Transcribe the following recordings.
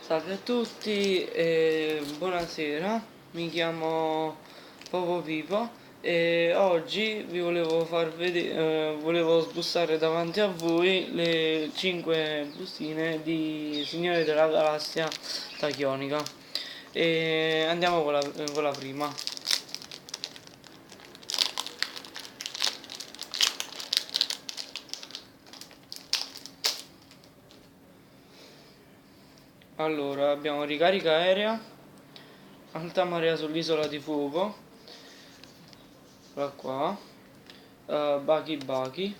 Salve a tutti e buonasera, mi chiamo Popo Pipo e oggi vi volevo far vedere, volevo sbussare davanti a voi le 5 bustine di Signore della Galassia Tachionica e andiamo con la prima. Allora, abbiamo ricarica aerea, alta marea sull'isola di fuoco, eccola qua, Baki Baki,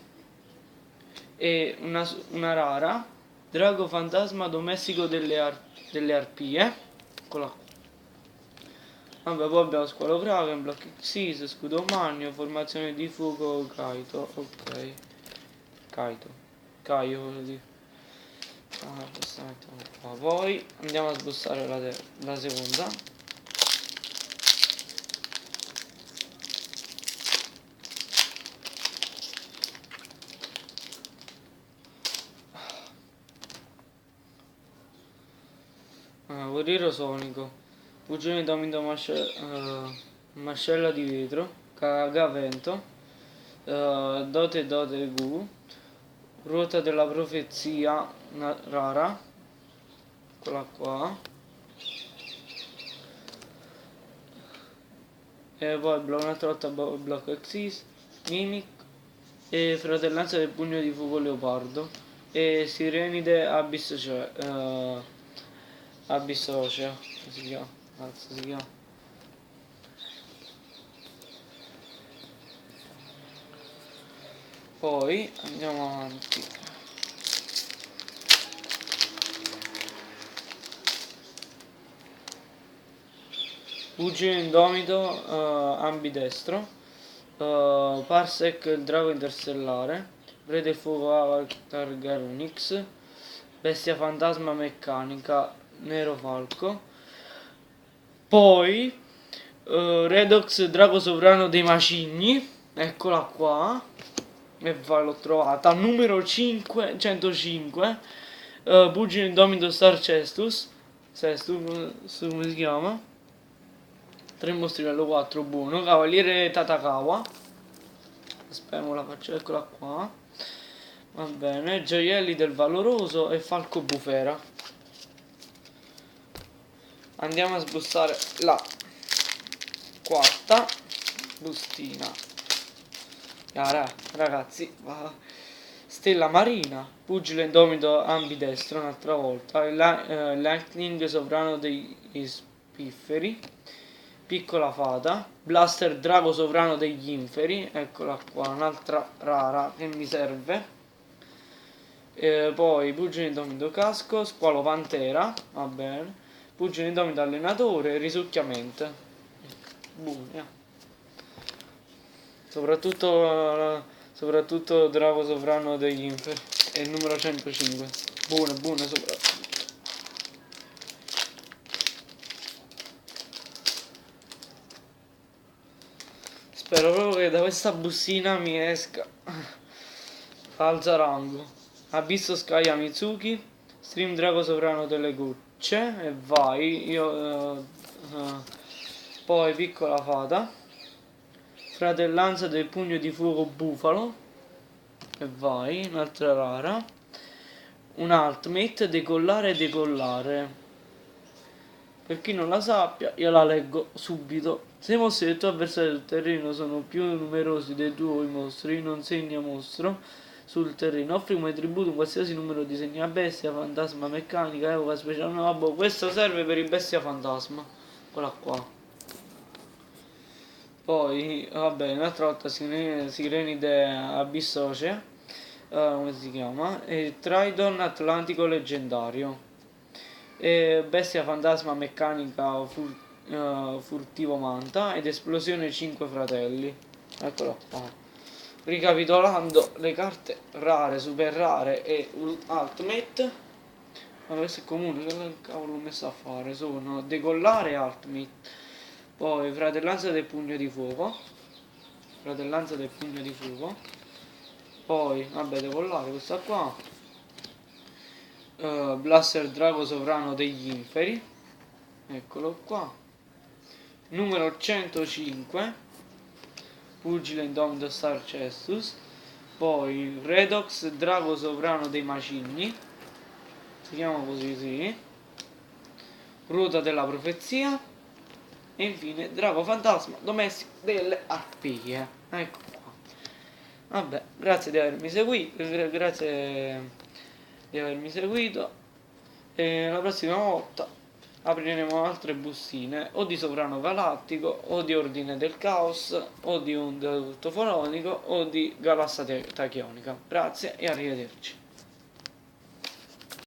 e una rara, drago fantasma domestico delle arpie, eccola qua. Vabbè, poi abbiamo squalo Kraken, Black Xyz, scudo magno, formazione di fuoco, Kaito, ok, Kaio voglio dire. Questa mettiamo qua. Poi andiamo a sbussare la seconda. Guerriero sonico, Fugione domino mascella di vetro, Cagavento, Dote Gu, Ruota della profezia rara, quella qua, e poi un'altra volta Blocco Exis, Mimic e Fratellanza del pugno di fuoco leopardo e Sirenide Abyss Ocea, si chiama, cazzo si chiama. Poi andiamo avanti. Pugile indomito, ambidestro, Parsec il drago interstellare, Re del fuoco Avatar Garunix, Bestia fantasma meccanica Nero Falco, poi Redox drago sovrano dei macigni, eccola qua, e vai, l'ho trovata, numero 505, Pugile indomito Star Cestus, come si chiama? 3 mostri livello 4, buono. Cavaliere Tatakawa. Aspetta, la faccio, eccola qua. Va bene. Gioielli del Valoroso e Falco Bufera. Andiamo a sbussare la quarta bustina. Ragazzi, Stella Marina, Pugile Indomito ambidestro un'altra volta, Lightning sovrano degli spifferi, Piccola Fata, Blaster Drago sovrano degli inferi, eccola qua, un'altra rara che mi serve. Poi Pugile Indomito Casco, Squalo Pantera, va bene, Pugile Indomito Allenatore, Risucchiamente. Buona. Soprattutto Drago Sovrano degli Inferi. È il numero 105. Buone soprattutto. Spero proprio che da questa bustina mi esca Alzarango, Abisso Skaya Mitsuki, Stream Drago Sovrano delle Gocce e vai, poi Piccola Fata, Fratellanza del Pugno di Fuoco Bufalo e vai, un'altra rara, un Ultimate Decollare. Per chi non la sappia, io la leggo subito. Se i mostri del tuo avversario sul terreno sono più numerosi dei tuoi mostri, non segna mostro sul terreno. Offri come tributo un qualsiasi numero di segna bestia, fantasma, meccanica, evoca speciale. No, vabbè, questo serve per il bestia fantasma. Quella qua. Poi, vabbè, un'altra volta Sirenide Abyssocea. Come si chiama? E Tridon Atlantico Leggendario. E bestia fantasma meccanica furtivo manta ed esplosione 5 fratelli. Eccolo qua. Ricapitolando le carte rare, super rare e ultimate. Ma questo è comune, che cavolo ho messo a fare? Sono decollare e ultimate. Poi fratellanza del pugno di fuoco. Fratellanza del pugno di fuoco. Poi, vabbè, decollare questa qua. Blaster Drago Sovrano degli Inferi, eccolo qua. Numero 105, Pugile Indomito Star Cestus. Poi Redox Drago Sovrano dei Macigni, si chiama così, sì. Ruota della Profezia. E infine Drago Fantasma Domestico delle Arpie. Ecco qua. Vabbè, grazie di avermi seguito. Grazie di avermi seguito. E la prossima volta apriremo altre bustine o di Sovrano Galattico o di Ordine del Caos o di Onda Tutto Folonico o di Galassa Tachionica. Grazie e arrivederci.